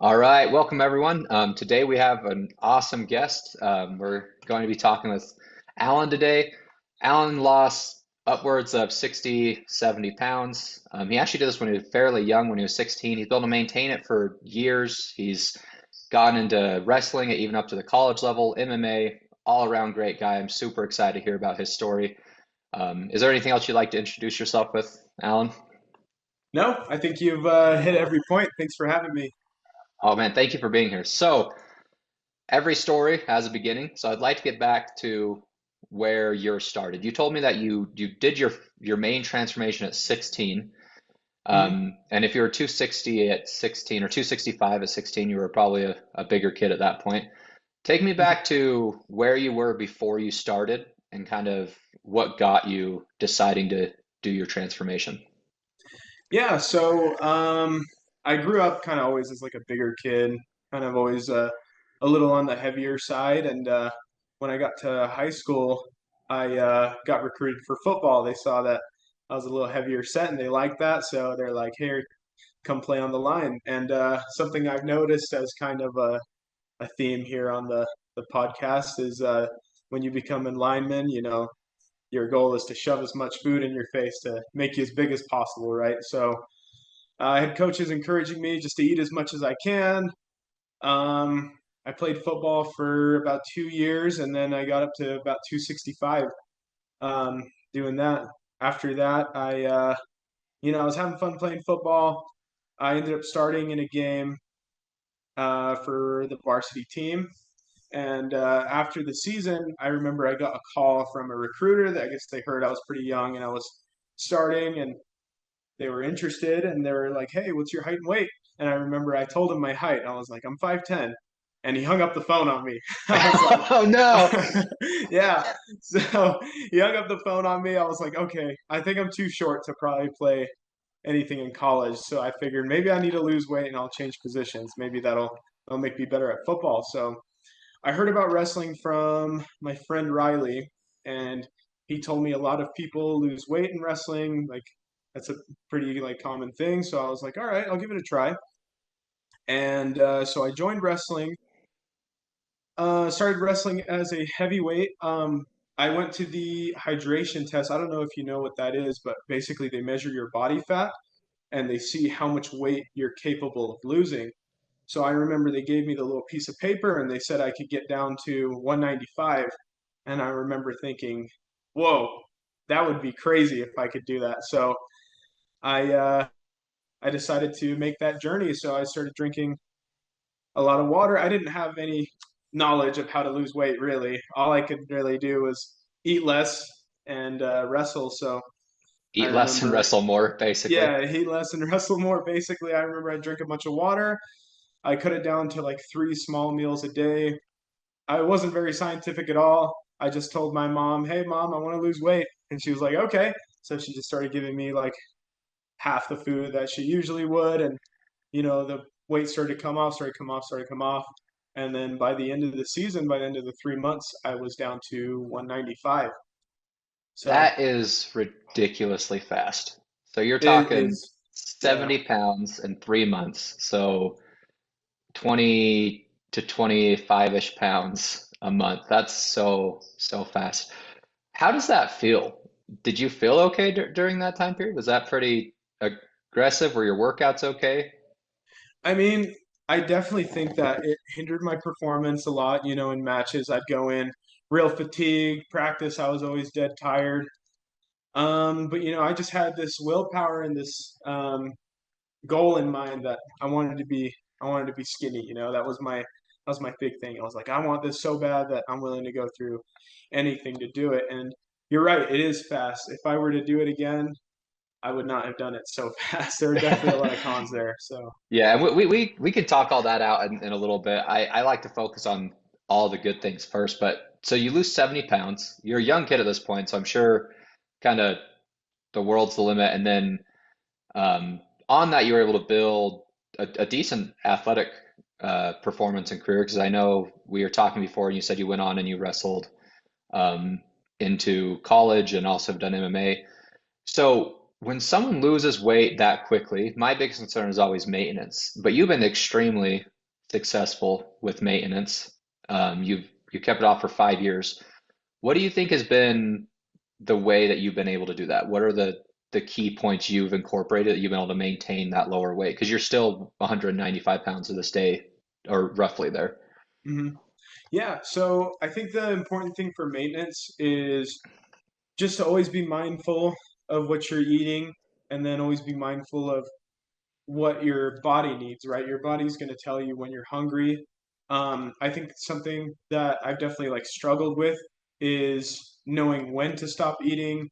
All right, welcome everyone. Today we have an awesome guest. We're going to be talking with Alan today. Alan lost upwards of 60, 70 pounds. He actually did this when he was fairly young, when he was 16. He's been able to maintain it for years. He's gotten into wrestling, even up to the college level, MMA, all around great guy. I'm super excited to hear about his story. Is there anything else you'd like to introduce yourself with, Alan? No, I think you've hit every point. Thanks for having me. Oh man, thank you for being here. So, every story has a beginning, so I'd like to get back to where you're started. You told me that you did your main transformation at 16, hmm and if you were 260 at 16 or 265 at 16, you were probably a bigger kid at that point. Take me back to where you were before you started and kind of what got you deciding to do your transformation. Yeah, so I grew up kind of always as like a bigger kid, kind of always a little on the heavier side. And when I got to high school, I got recruited for football. They saw that I was a little heavier set, and they liked that, so they're like, "Hey, come play on the line." And something I've noticed as kind of a theme here on the podcast is when you become a lineman, your goal is to shove as much food in your face to make you as big as possible, right? So I had coaches encouraging me just to eat as much as I can. Um, I played football for about 2 years, and then I got up to about 265 um, doing that. After that, I was having fun playing football. I ended up starting in a game for the varsity team. And after the season, I remember I got a call from a recruiter that I guess they heard I was pretty young and I was starting, and they were interested and they were like, "Hey, what's your height and weight?" And I remember I told him my height. I was like, "I'm 5'10." And he hung up the phone on me. I was like, Oh no! yeah. So he hung up the phone on me. I was like, okay, I think I'm too short to probably play anything in college. So I figured maybe I need to lose weight and I'll change positions. Maybe that'll make me better at football. So I heard about wrestling from my friend Riley, and he told me a lot of people lose weight in wrestling. Like that's a pretty like common thing. So I was like, all right, I'll give it a try. And so I joined wrestling. Started wrestling as a heavyweight. I went to the hydration test. I don't know if you know what that is, but basically they measure your body fat and they see how much weight you're capable of losing. So I remember they gave me the little piece of paper and they said I could get down to 195. And I remember thinking, whoa, that would be crazy if I could do that. So I I decided to make that journey. So I started drinking a lot of water. I didn't have any knowledge of how to lose weight really. All I could really do was eat less and wrestle. So I Eat less and remember, wrestle more, basically. yeah, eat less and wrestle more. Basically, I remember I drank a bunch of water. I cut it down to like 3 small meals a day. I wasn't very scientific at all. I just told my mom, "Hey, mom, I want to lose weight," and she was like, "Okay." So she just started giving me like half the food that she usually would, and the weight started to come off, started to come off, started to come off, and then by the end of the season, by the end of the 3 months, I was down to 195. So That is ridiculously fast. So you're it talking is, yeah, 70 pounds in 3 months. So 20 to 25-ish pounds a month. That's so fast. How does that feel? Did you feel okay during that time period? Was that pretty aggressive? Were your workouts okay? I mean, I definitely think that it hindered my performance a lot. In matches, I'd go in real fatigued. Practice, I was always dead tired. But I just had this willpower and this goal in mind that I wanted to be skinny. That was my big thing. I was like, I want this so bad that I'm willing to go through anything to do it. And you're right, it is fast. If I were to do it again, I would not have done it so fast. There are definitely a lot of cons there. So Yeah, and we could talk all that out in a little bit. I like to focus on all the good things first, but so you lose 70 pounds. You're a young kid at this point, so I'm sure kind of the world's the limit. And then on that, you were able to build a decent athletic performance and career. Because I know we were talking before, and you said you went on and you wrestled um, into college and also have done MMA. So when someone loses weight that quickly, my biggest concern is always maintenance. But you've been extremely successful with maintenance. You kept it off for 5 years. What do you think has been the way that you've been able to do that? What are the key points you've incorporated that you've been able to maintain that lower weight? Because you're still 195 pounds to this day, or roughly there. Hmm. Yeah, so I think the important thing for maintenance is just to always be mindful of what you're eating and then always be mindful of what your body needs, right? Your body's going to tell you when you're hungry. I think something that I've definitely like struggled with is knowing when to stop eating,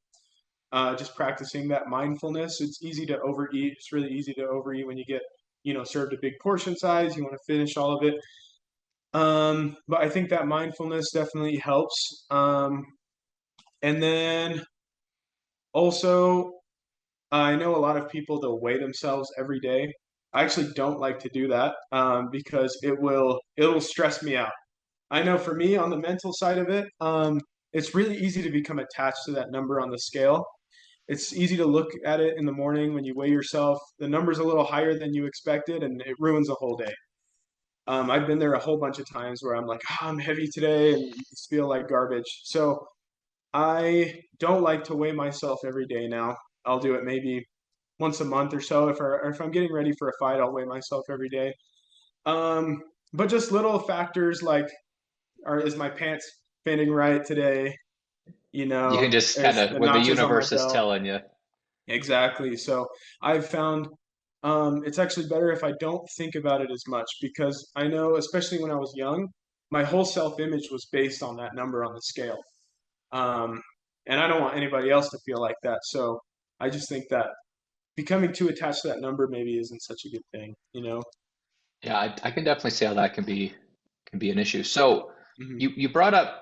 just practicing that mindfulness. It's easy to overeat. It's really easy to overeat when you get, served a big portion size. You want to finish all of it. But I think that mindfulness definitely helps. And then also, I know a lot of people they'll weigh themselves every day. I actually don't like to do that because it'll stress me out. I know for me on the mental side of it, it's really easy to become attached to that number on the scale. It's easy to look at it in the morning when you weigh yourself. The number's a little higher than you expected, and it ruins the whole day. I've been there a whole bunch of times where I'm like, I'm heavy today and just feel like garbage. So I don't like to weigh myself every day now. I'll do it maybe once a month or so. If I'm getting ready for a fight, I'll weigh myself every day. Um, but just little factors like, is my pants fitting right today? You can just kind Is of, the when the notches on my universe is belt? telling you. Exactly. So I've found it's actually better if I don't think about it as much because I know, especially when I was young, my whole self-image was based on that number on the scale. Um, and I don't want anybody else to feel like that. So I just think that becoming too attached to that number maybe isn't such a good thing. Yeah, I can definitely see how that can be an issue. So Hmm. you brought up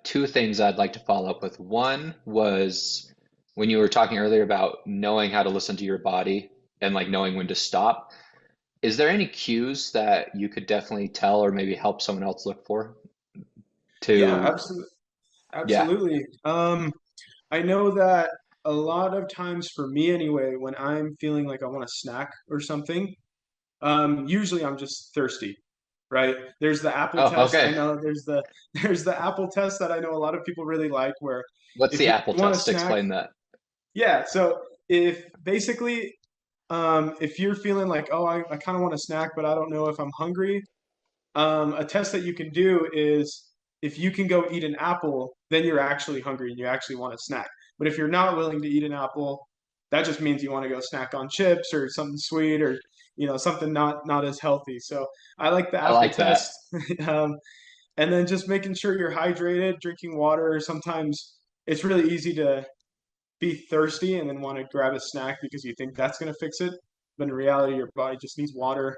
two things I'd like to follow up with. One was when you were talking earlier about knowing how to listen to your body and like knowing when to stop. Is there any cues that you could definitely tell or maybe help someone else look for Yeah, to, absolutely. yeah. Absolutely. I know that a lot of times for me anyway, when I'm feeling like I want a snack or something, usually I'm just thirsty, right? There's the apple Oh, test. I okay. know there's the apple test that I know a lot of people really like where What's if the you Apple want a test? snack, Explain that. yeah, so if basically if you're feeling like, oh, I kind of want a snack, but I don't know if I'm hungry, a test that you can do is if you can go eat an apple, then you're actually hungry and you actually want a snack. But if you're not willing to eat an apple, that just means you want to go snack on chips or something sweet or something not as healthy. So I like the I apple like test, that. um, and then just making sure you're hydrated, drinking water. Sometimes it's really easy to be thirsty and then want to grab a snack because you think that's going to fix it, but in reality, your body just needs water.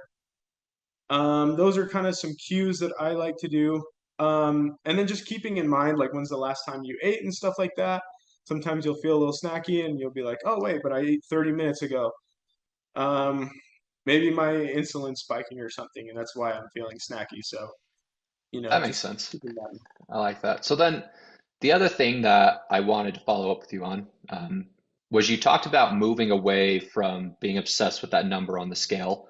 Those are kind of some cues that I like to do. And then just keeping in mind, like, when's the last time you ate and stuff like that. Sometimes you'll feel a little snacky and you'll be like, oh, wait, but I ate 30 minutes ago. Um, Maybe my insulin's spiking or something, and that's why I'm feeling snacky. So, That makes just sense. keeping that. I like that. So then the other thing that I wanted to follow up with you on was you talked about moving away from being obsessed with that number on the scale,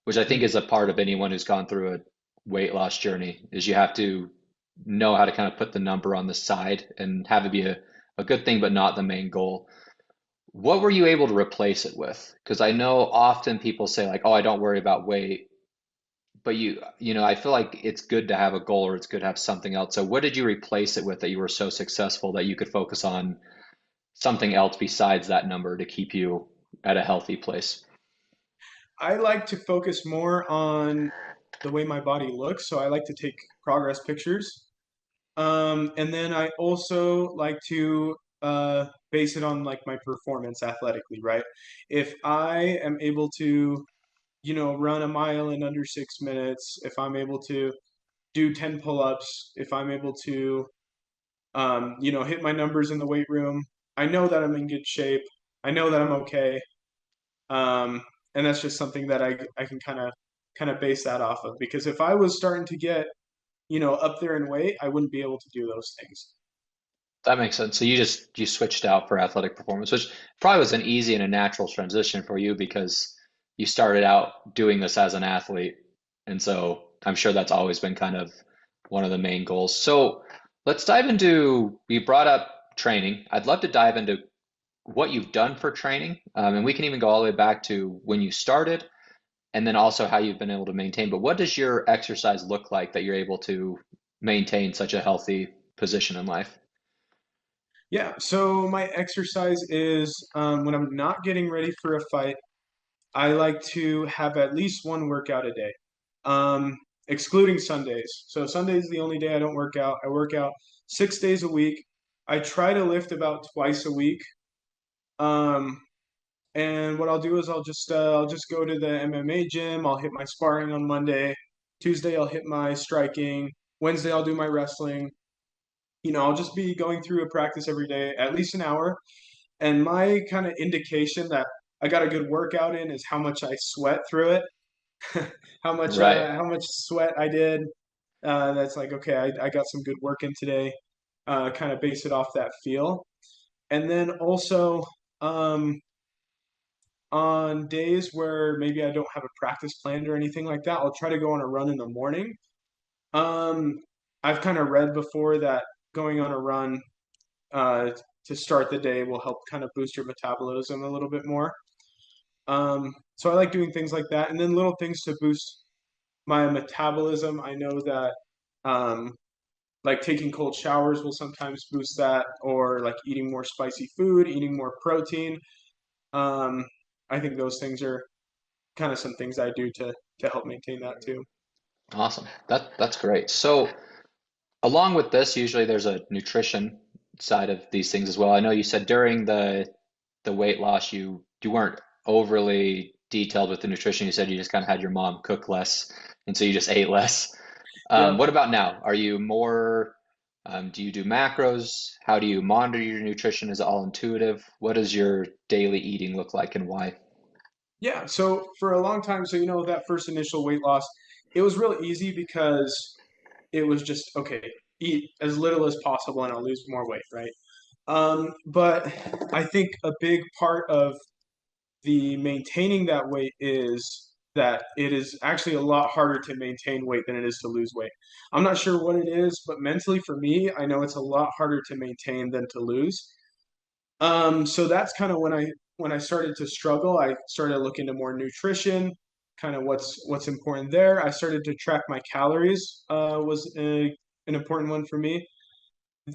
which I think Mhm. is a part of anyone who's gone through a weight loss journey, is you have to know how to kind of put the number on the side and have it be a good thing, but not the main goal. What were you able to replace it with? Because I know often people say like, "Oh, I don't worry about weight," but I feel like it's good to have a goal or it's good to have something else. So what did you replace it with that you were so successful that you could focus on something else besides that number to keep you at a healthy place? I like to focus more on the way my body looks. So I like to take progress pictures. And then I also like to base it on like my performance athletically, right? If I am able to, run a mile in under 6 minutes, if I'm able to do 10 pull-ups, if I'm able to, hit my numbers in the weight room, I know that I'm in good shape. I know that I'm okay. Um, and that's just something that I can kind of base that off of because if I was starting to get, up there in weight, I wouldn't be able to do those things. That makes sense. So you switched out for athletic performance, which probably was an easy and a natural transition for you because you started out doing this as an athlete. And so I'm sure that's always been kind of one of the main goals. So let's dive into, we brought up training. I'd love to dive into what you've done for training. And we can even go all the way back to when you started and then also how you've been able to maintain. But what does your exercise look like that you're able to maintain such a healthy position in life? Yeah, so my exercise is when I'm not getting ready for a fight, I like to have at least one workout a day, um, excluding Sundays. So Sundays is the only day I don't work out. I work out 6 days a week. I try to lift about twice a week. Um, and what I'll do is I'll just go to the MMA gym. I'll hit my sparring on Monday. Tuesday I'll hit my striking. Wednesday I'll do my wrestling. I'll just be going through a practice every day, at least an hour. And my kind of indication that I got a good workout in is how much I sweat through it, Right. how much sweat I did. That's like, okay, I got some good work in today. Kind of base it off that feel. And then also, um, on days where maybe I don't have a practice planned or anything like that, I'll try to go on a run in the morning. Um, I've kind of read before that going on a run uh, to start the day will help kind of boost your metabolism a little bit more. So I like doing things like that, and then little things to boost my metabolism. I know that um, like taking cold showers will sometimes boost that, or like eating more spicy food, eating more protein. Um, I think those things are kind of some things I do to help maintain that too. Awesome. That's great. So along with this, usually there's a nutrition side of these things as well. I know you said during the weight loss you weren't overly detailed with the nutrition. You said you just kind of had your mom cook less, and so you just ate less. Yep. What about now? Are you more, do you do macros? How do you monitor your nutrition? Is it all intuitive? What does your daily eating look like and why? Yeah. So for a long time, so that first initial weight loss, it was real easy because it was just okay, eat as little as possible and I'll lose more weight, right? But I think a big part of the maintaining that weight is that it is actually a lot harder to maintain weight than it is to lose weight. I'm not sure what it is, but mentally for me, I know it's a lot harder to maintain than to lose. So that's kind of when I started to struggle. I started looking into more nutrition, kind of what's important there. I started to track my calories. An important one for me.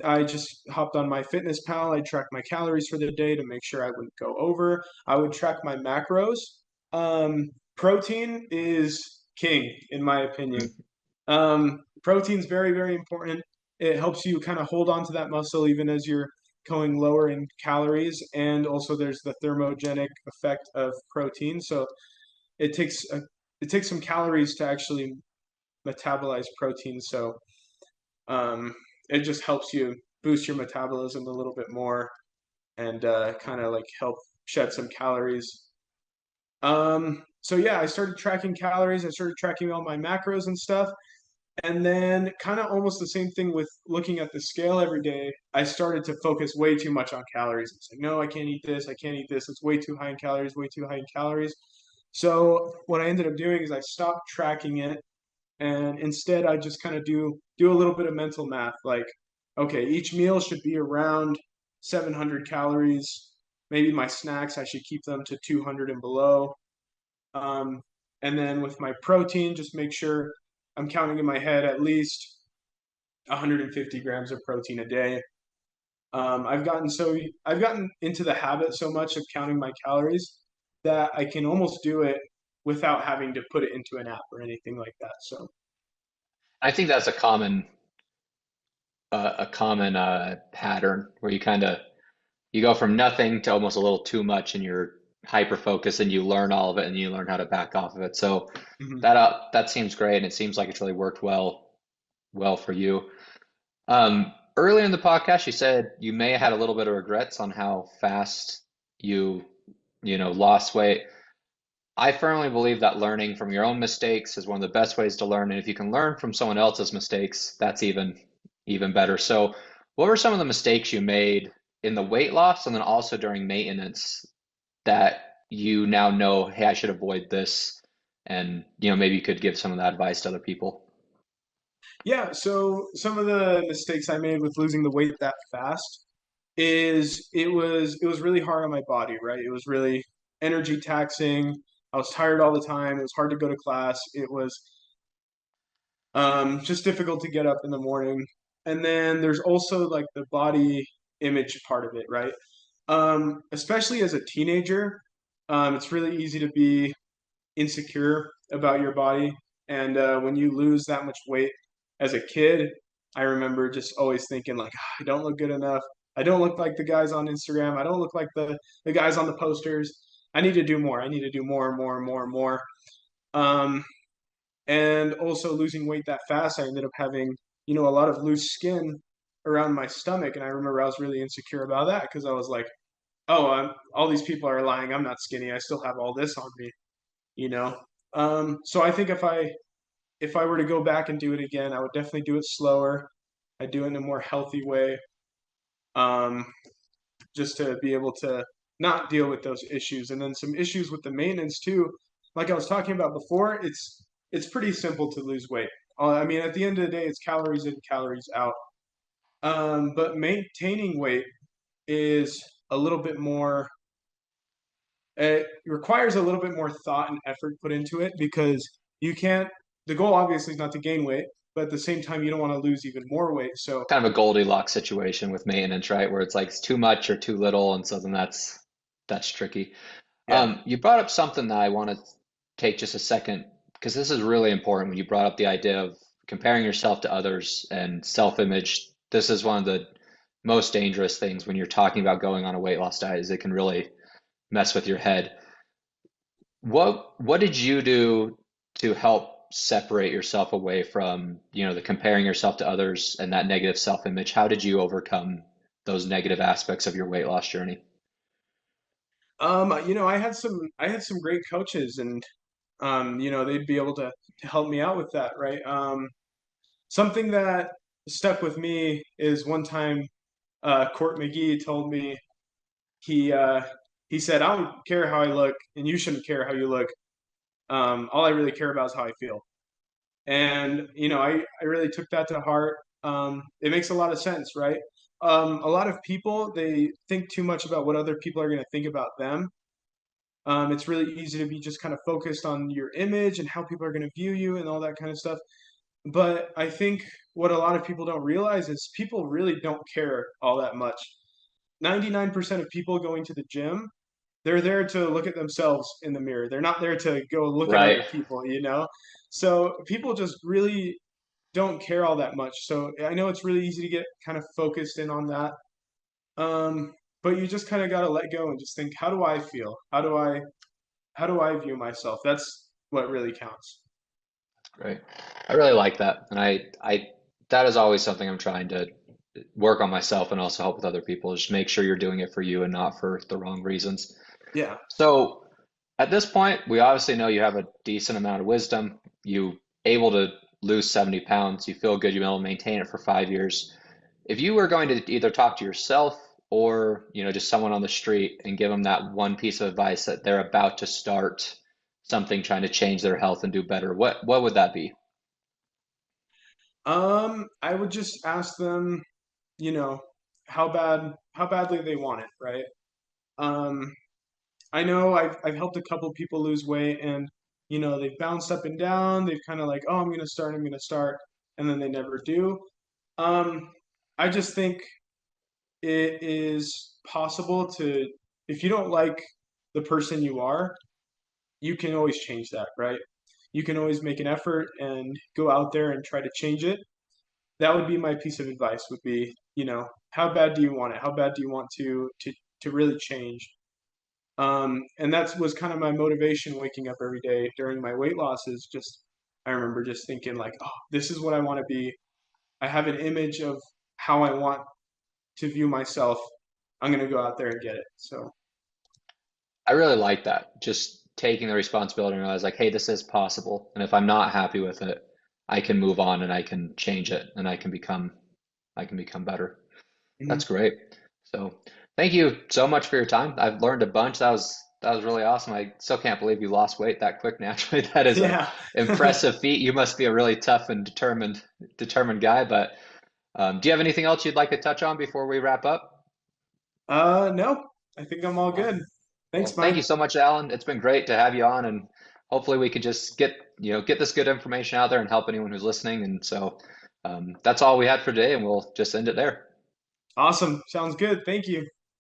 I just hopped on my fitness pal. I tracked my calories for the day to make sure I wouldn't go over. I would track my macros. Protein is king, in my opinion. Protein's very, very important. It helps you kind of hold on to that muscle even as you're going lower in calories. And also there's the thermogenic effect of protein. So it takes it takes some calories to actually metabolize protein. So um, it just helps you boost your metabolism a little bit more and kind of like help shed some calories. So yeah, I started tracking calories. I started tracking all my macros and stuff. And then, kind of almost the same thing with looking at the scale every day. I started to focus way too much on calories. It's like, no, I can't eat this. I can't eat this. It's way too high in calories, way too high in calories. So, what I ended up doing is I stopped tracking it. And instead, I just kind of do a little bit of mental math. Like, okay, each meal should be around 700 calories. Maybe my snacks, I should keep them to 200 and below. Um, and then with my protein, just make sure I'm counting in my head at least 150 grams of protein a day. I've gotten into the habit so much of counting my calories that I can almost do it without having to put it into an app or anything like that. So I think that's a common pattern where you kind of you go from nothing to almost a little too much and you're hyper focused and you learn all of it and you learn how to back off of it. So mhm. that seems great and it seems like it's really worked well for you. Earlier in the podcast, you said you may have had a little bit of regrets on how fast you lost weight. I firmly believe that learning from your own mistakes is one of the best ways to learn, and if you can learn from someone else's mistakes, that's even better. So, what were some of the mistakes you made in the weight loss and then also during maintenance that you now know, hey, I should avoid this and maybe you could give some of that advice to other people. Yeah, so some of the mistakes I made with losing the weight that fast is it was really hard on my body, right? It was really energy taxing. I was tired all the time. It was hard to go to class. It was just difficult to get up in the morning. And then there's also like the body image part of it, right? Especially as a teenager, it's really easy to be insecure about your body. And when you lose that much weight as a kid, I remember just always thinking like, "Ah, I don't look good enough. I don't look like the guys on Instagram. I don't look like the guys on the posters. I need to do more. I need to do more and more and more and more." Um, and also losing weight that fast, I ended up having, a lot of loose skin around my stomach. And I remember I was really insecure about that because I was like, oh, all these people are lying. I'm not skinny. I still have all this on me, you know? So I think if I were to go back and do it again, I would definitely do it slower. I'd do it in a more healthy way, um, just to be able to not deal with those issues. And then some issues with the maintenance too. Like I was talking about before, it's pretty simple to lose weight. I mean, at the end of the day, it's calories in, calories out. But maintaining weight is a little bit more. It requires a little bit more thought and effort put into it because you can't. The goal obviously is not to gain weight, but at the same time, you don't want to lose even more weight. So Kind of a Goldilocks situation with maintenance, right? Where it's like it's too much or too little, and so then that's tricky. yeah. You brought up something that I want to take just a second because this is really important when you brought up the idea of comparing yourself to others and self-image. This is one of the most dangerous things when you're talking about going on a weight loss diet is it can really mess with your head. What did you do to help separate yourself away from, the comparing yourself to others and that negative self-image? How did you overcome those negative aspects of your weight loss journey? I had some great coaches, and they'd be able to help me out with that, right? Something that stuck with me is one time Court McGee told me he uh, he said, "I don't care how I look, and you shouldn't care how you look. All I really care about is how I feel." And I really took that to heart. It makes a lot of sense, right? A lot of people they think too much about what other people are going to think about them. It's really easy to be just kind of focused on your image and how people are going to view you and all that kind of stuff. But I think what a lot of people don't realize is people really don't care all that much. 99% of people going to the gym, they're there to look at themselves in the mirror. They're not there to go look at Right. other people, you know? So people just really don't care all that much. So I know it's really easy to get kind of focused in on that. But you just kind of got to let go and just think, how do I feel? How do I view myself? That's what really counts. Great. I really like that. And that is always something I'm trying to work on myself and also help with other people. Just make sure you're doing it for you and not for the wrong reasons. Yeah. So at this point, we obviously know you have a decent amount of wisdom. You able to lose 70 pounds. You feel good. You've been able to maintain it for 5 years. If you were going to either talk to yourself or, just someone on the street and give them that one piece of advice that they're about to start something trying to change their health and do better, what would that be? I would just ask them, you know, how badly they want it, right? Um, I know I've helped a couple people lose weight, and they've bounced up and down. They've kind of like, oh, I'm gonna start, and then they never do. Um, I just think it is possible to, if you don't like the person you are, you can always change that, right? You can always make an effort and go out there and try to change it. That would be my piece of advice would be, how bad do you want it? How bad do you want to really change? And that was kind of my motivation waking up every day during my weight loss is just I remember just thinking like, oh, this is what I want to be. I have an image of how I want to view myself. I'm gonna go out there and get it. So I really like that. Just taking the responsibility and realize like, hey, this is possible. And if I'm not happy with it, I can move on and I can change it and I can become better. mhm. That's great. So thank you so much for your time. I've learned a bunch. That was That was really awesome. I still can't believe you lost weight that quick naturally. That is a Yeah. impressive feat. You must be a really tough and determined guy. But do you have anything else you'd like to touch on before we wrap up? No, I think I'm all good. Awesome. Thanks, Well, thank you Mike. so much, Alan. It's been great to have you on, and hopefully we can just get this good information out there and help anyone who's listening. And so that's all we had for today, and we'll just end it there. Awesome. Sounds good. Thank you.